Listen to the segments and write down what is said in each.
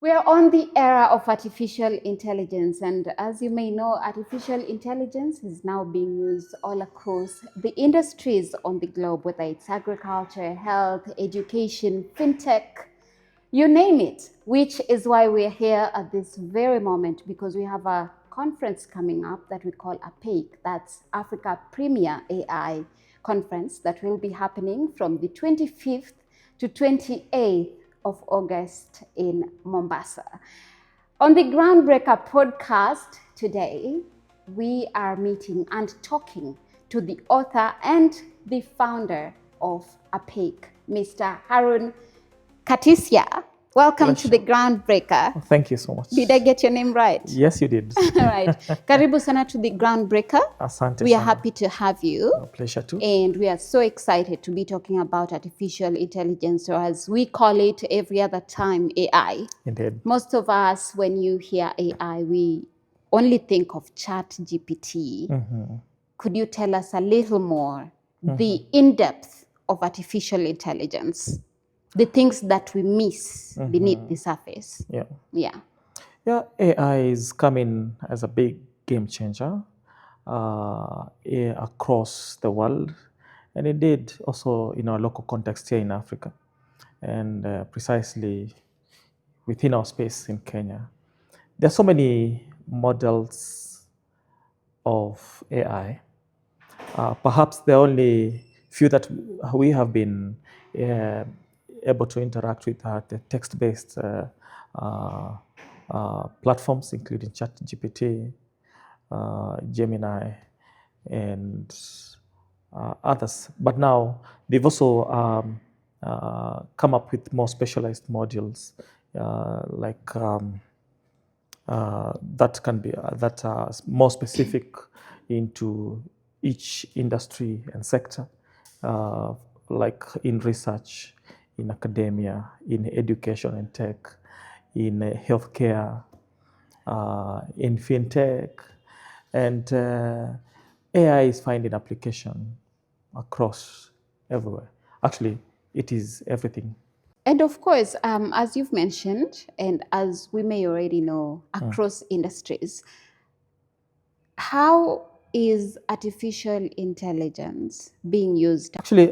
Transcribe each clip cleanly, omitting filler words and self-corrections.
We're on the era of artificial intelligence, and as you may know, artificial intelligence is now being used all across the industries on the globe, whether it's agriculture, health, education, fintech, you name it, which is why we're here at this very moment, because we have a conference coming up that we call APEC, that's Africa Premier AI Conference, that will be happening from the 25th to 28th of August in Mombasa. On the Groundbreaker podcast today, we are meeting and talking to the author and the founder of APEC, Mr. Harun Katusya. Welcome to the Groundbreaker. Thank you so much. Did I get your name right? Yes, you did. All right. Karibu sana to the Groundbreaker. Asante We are sana. happy to have you. A pleasure too. And we are so excited to be talking about artificial intelligence, or as we call it every other time, AI. Indeed. Most of us, when you hear AI, we only think of ChatGPT. Could you tell us a little more, the in-depth of artificial intelligence, the things that we miss beneath the surface? Yeah, AI is coming as a big game changer across the world, and indeed also in our local context here in Africa, and precisely within our space in Kenya. There are so many models of AI. Perhaps the only few that we have been able to interact with are the text-based platforms, including ChatGPT, Gemini, and others. But now they've also come up with more specialized modules, that can be that are more specific into each industry and sector, like in research, in academia, in education and tech, in healthcare, in fintech, and AI is finding application across everywhere. Actually, it is everything. And of course, as you've mentioned, and as we may already know, across industries, how is artificial intelligence being used? Actually,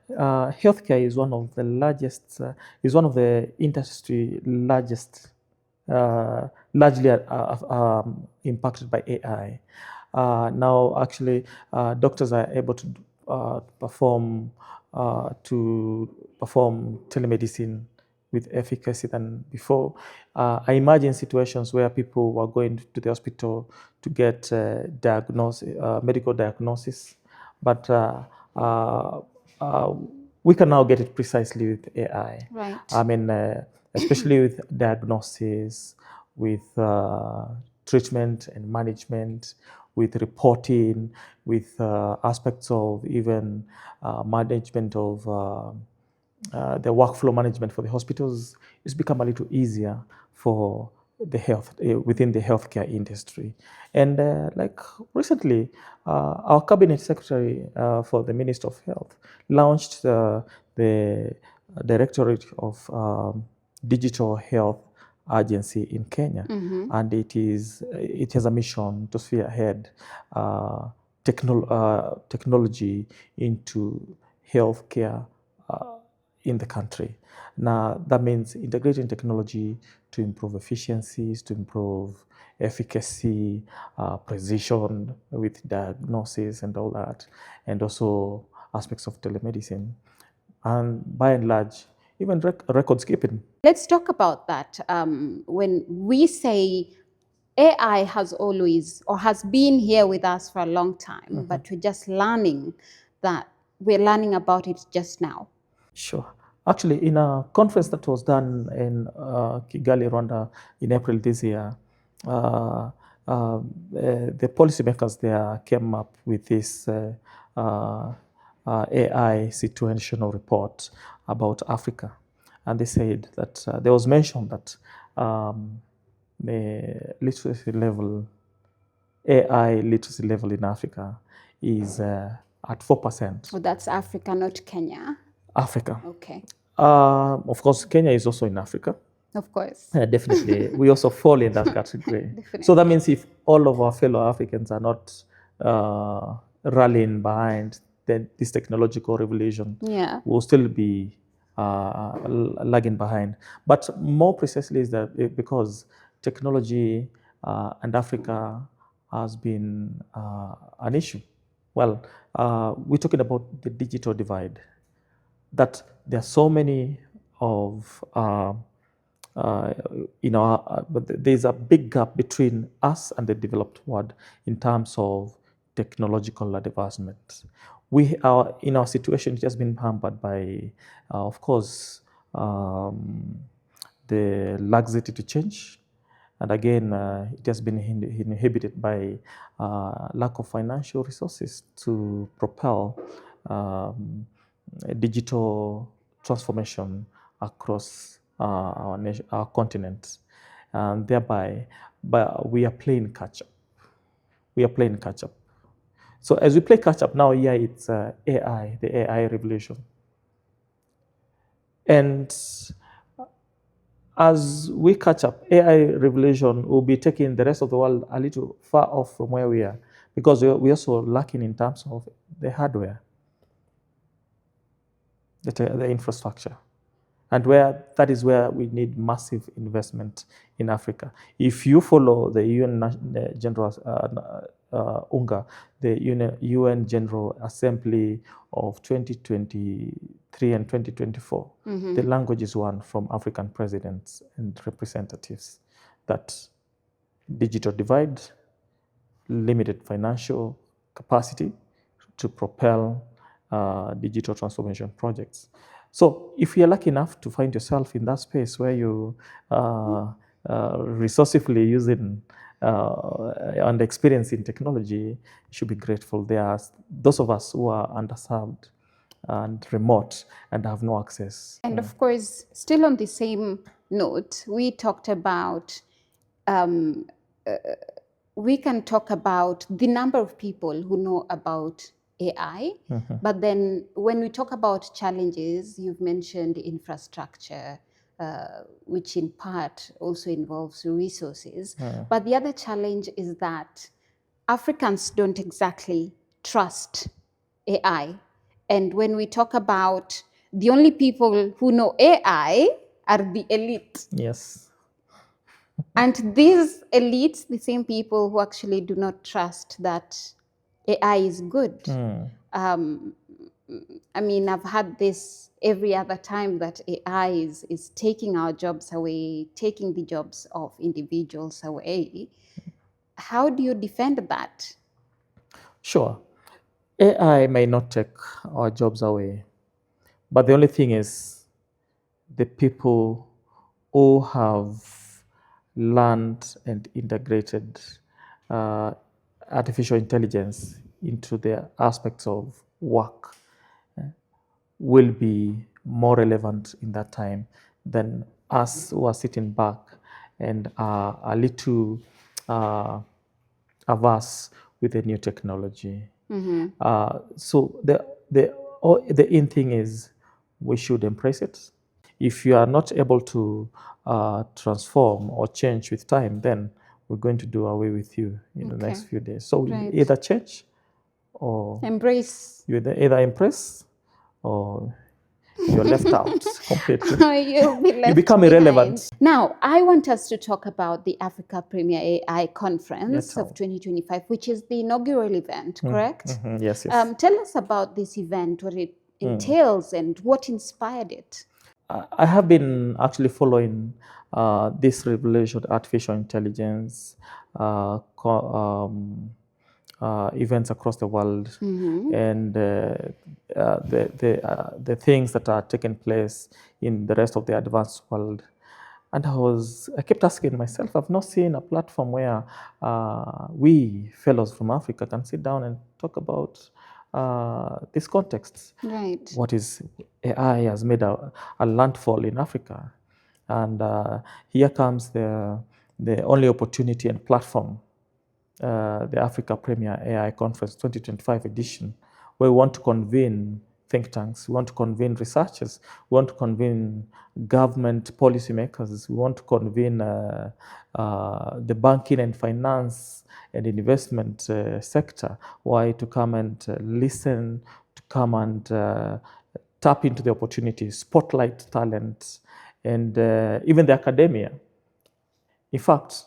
healthcare is one of the largest, is one of the industry largest, largely impacted by AI. Now, actually, doctors are able to perform telemedicine with efficacy than before. I imagine situations where people were going to the hospital to get medical diagnosis, but we can now get it precisely with AI. Right. I mean, especially with diagnosis, with treatment and management, with reporting, with aspects of even management of the workflow management for the hospitals. It's become a little easier for the within the healthcare industry. And like recently, our cabinet secretary for the Minister of Health launched the Directorate of Digital Health Agency in Kenya, and it has a mission to spearhead technology into healthcare in the country. Now, that means integrating technology to improve efficiencies, to improve efficacy, precision with diagnosis and all that, and also aspects of telemedicine, and by and large, even records keeping. Let's talk about that. When we say AI has always or has been here with us for a long time, but we're just learning about it just now. Sure. Actually, in a conference that was done in Kigali, Rwanda, in April this year, the policymakers there came up with this AI situational report about Africa. And they said that there was mention that the literacy level, AI literacy level in Africa is at 4%. Oh, that's Africa, not Kenya. Africa. Okay. Of course, Kenya is also in Africa. Of course. Definitely, we also fall in that category. So that Definitely. means if all of our fellow Africans are not rallying behind this technological revolution, Yeah. we'll still be lagging behind. But more precisely is that because technology and Africa has been an issue. Well, we're talking about the digital divide. That there are so many of uh, but there's a big gap between us and the developed world in terms of technological advancement. We are in our situation, it has been hampered by, of course, the laxity to change. And again, it has been inhibited by lack of financial resources to propel digital transformation across our continent, and thereby, but we are playing catch up. We are playing catch up. So as we play catch up now, yeah, it's AI, the AI revolution, and as we catch up, AI revolution will be taking the rest of the world a little far off from where we are, because we're also lacking in terms of the hardware, the infrastructure. And where that is where we need massive investment in Africa. If you follow the UN General UNGA, the UN General Assembly of 2023 and 2024, the language is one from African presidents and representatives that digital divide, limited financial capacity to propel digital transformation projects. So if you're lucky enough to find yourself in that space where you resourcefully using and experiencing technology, you should be grateful. There are those of us who are underserved and remote and have no access. And of course, still on the same note, we talked about, we can talk about the number of people who know about AI. But then when we talk about challenges, you've mentioned infrastructure, which in part also involves resources. But the other challenge is that Africans don't exactly trust AI. And when we talk about the only people who know AI are the elite. Yes. And these elites, the same people who actually do not trust that AI is good. I mean, I've had this every other time that AI is taking our jobs away, taking the jobs of individuals away. How do you defend that? Sure. AI may not take our jobs away, but the only thing is the people who have learned and integrated uh, artificial intelligence into their aspects of work will be more relevant in that time than us who are sitting back and are a little averse with the new technology. So the in thing is we should embrace it. If you are not able to transform or change with time, then we're going to do away with you in the next few days. So Right. either change or Embrace. you either impress or you're left out completely. You'll be left You become behind. irrelevant. Now, I want us to talk about the Africa Premier AI Conference Yeah, of 2025, which is the inaugural event, correct? Yes, yes. Tell us about this event, what it entails, and what inspired it. I have been actually following this revelation, artificial intelligence, events across the world, and the things that are taking place in the rest of the advanced world. And I kept asking myself, I've not seen a platform where we fellows from Africa can sit down and talk about this context. Right. What is AI has made a landfall in Africa, and here comes the only opportunity and platform, the Africa Premier AI Conference 2025 edition, where we want to convene think tanks. We want to convene researchers. We want to convene government policymakers. We want to convene the banking and finance and investment sector. Why? To come and listen, to come and tap into the opportunities, spotlight talent, and even the academia. In fact,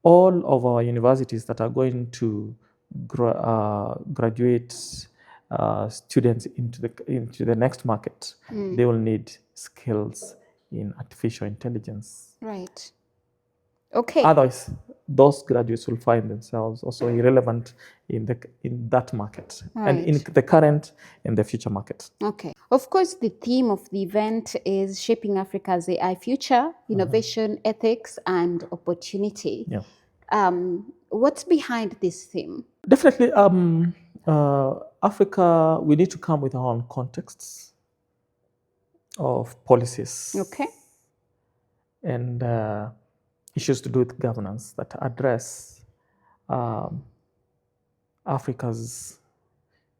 all of our universities that are going to graduate students into the next market, they will need skills in artificial intelligence. Right. Okay. Otherwise, those graduates will find themselves also irrelevant in that market, and in Right. the current and the future market. Okay. Of course, the theme of the event is Shaping Africa's AI Future, Innovation, Ethics, and Opportunity. Yeah. What's behind this theme? Definitely, Africa, we need to come with our own contexts of policies. Okay. And issues to do with governance that address Africa's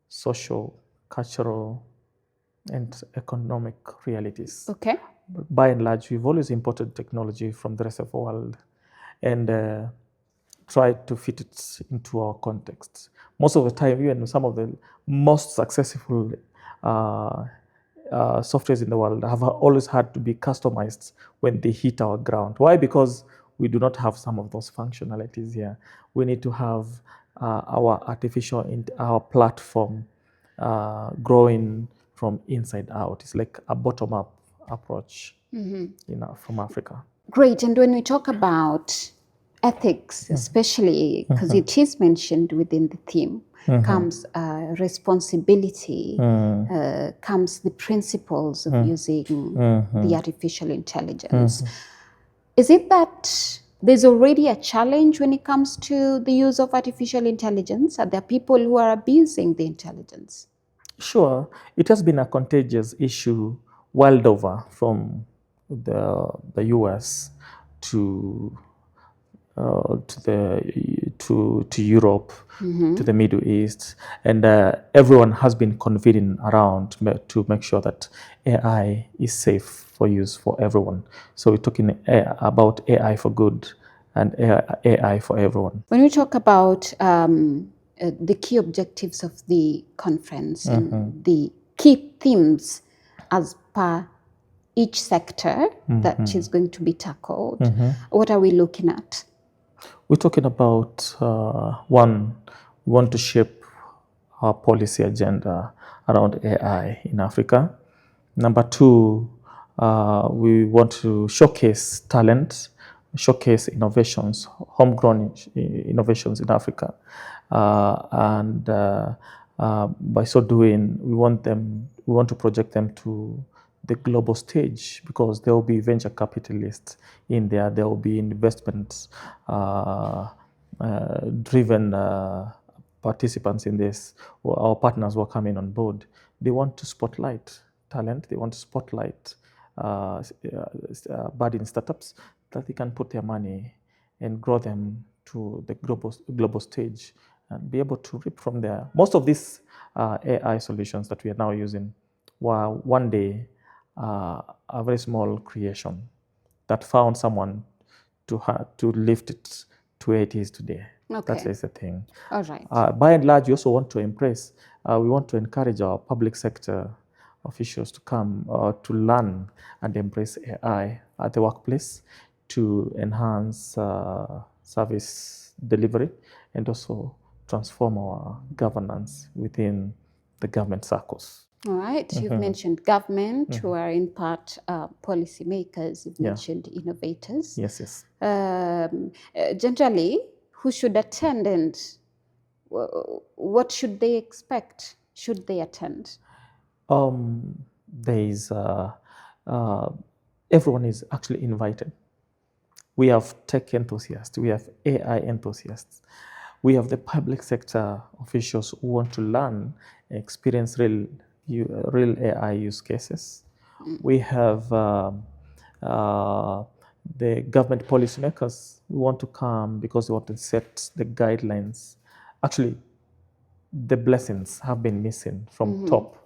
social, cultural, and economic realities. Okay. But by and large, we've always imported technology from the rest of the world and tried to fit it into our context. Most of the time, even some of the most successful softwares in the world have always had to be customized when they hit our ground. Why? Because we do not have some of those functionalities here. We need to have our platform growing from inside out. It's like a bottom-up approach, from Africa. Great. And when we talk about ethics, especially because it is mentioned within the theme, comes responsibility, comes the principles of using the artificial intelligence. Is it that there's already a challenge when it comes to the use of artificial intelligence? Are there people who are abusing the intelligence? Sure, it has been a contagious issue world over, from the US to Europe, to the Middle East, and everyone has been convening around to make sure that AI is safe for use for everyone. So we're talking about AI for good and AI for everyone. When we talk about the key objectives of the conference and the key themes as per each sector that is going to be tackled, what are we looking at? We're talking about one, we want to shape our policy agenda around AI in Africa. Number two, we want to showcase talent, showcase innovations, homegrown innovations in Africa. And by so doing, we want to project them to the global stage, because there will be venture capitalists in there. There will be investment driven participants in this. Our partners who are coming on board. They want to spotlight talent. They want to spotlight budding startups that they can put their money and grow them to the global stage and be able to reap from there. Most of these AI solutions that we are now using were one day a very small creation that found someone to lift it to where it is today. Okay. That is the thing. All right. By and large, we also want to impress. We want to encourage our public sector officials to come to learn and embrace AI at the workplace to enhance service delivery and also transform our governance within the government circles. All right. You've mentioned government, who are in part policymakers. You've mentioned innovators. Yes. Generally, who should attend and what should they expect? Should they attend? There is everyone is actually invited. We have tech enthusiasts, we have AI enthusiasts, we have the public sector officials who want to learn and experience real AI use cases. We have the government policymakers who want to come because they want to set the guidelines. Actually, the blessings have been missing from top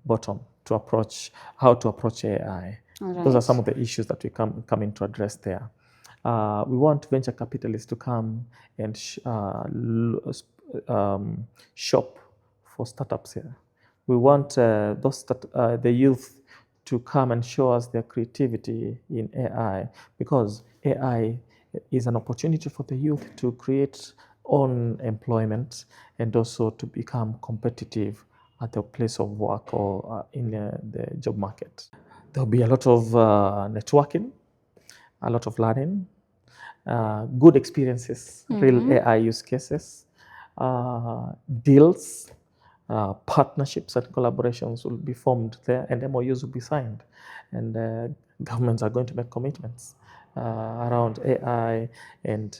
bottom to approach how to approach AI. All Those are right. some of the issues that we come in to address there. We want venture capitalists to come and shop for startups here. We want the youth to come and show us their creativity in AI, because AI is an opportunity for the youth to create own employment and also to become competitive at the place of work or in the job market. There'll be a lot of networking, a lot of learning, good experiences, real AI use cases, deals, partnerships and collaborations will be formed there, and MOUs will be signed. And governments are going to make commitments around AI and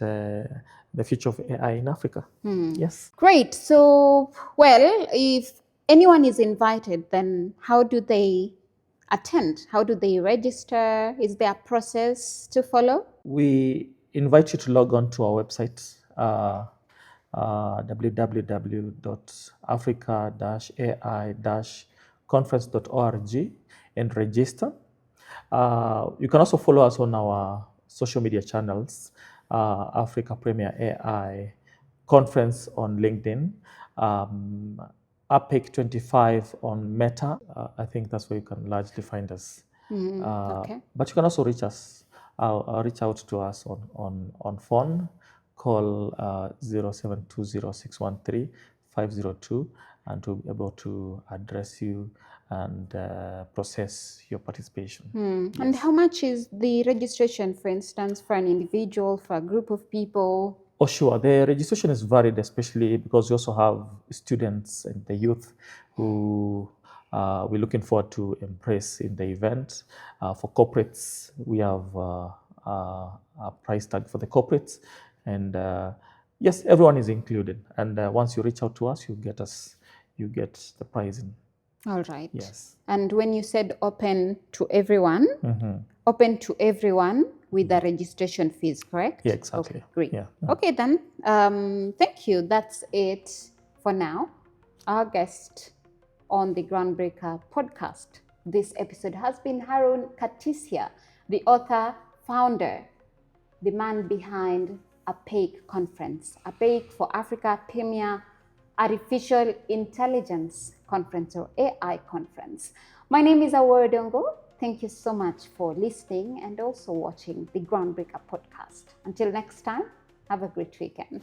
the future of AI in Africa. Yes. Great. So, well, if anyone is invited, then how do they attend? How do they register? Is there a process to follow? We invite you to log on to our website, www.africa-ai-conference.org, and register. You can also follow us on our social media channels, Africa Premier AI Conference on LinkedIn, APEC 25 on Meta. I think that's where you can largely find us. Okay. But you can also reach us, reach out to us on phone, call 0720-613-502, and to be able to address you and process your participation. And how much is the registration, for instance, for an individual, for a group of people? Oh, sure. The registration is varied, especially because we also have students and the youth who we're looking forward to embrace in the event. For corporates, we have a price tag for the corporates. And yes, everyone is included. And once you reach out to us, you get the pricing. All right. Yes. And when you said open to everyone, open to everyone with the registration fees, correct? Yeah, exactly. Okay, great. Yeah. Okay, then. Thank you. That's it for now. Our guest on the Groundbreaker podcast. This episode has been Harun Katusya, the author, founder, the man behind APEC conference, APEC for Africa Premier Artificial Intelligence Conference, or AI conference. My name is Awori Dongo. Thank you so much for listening and also watching the Groundbreaker podcast. Until next time, have a great weekend.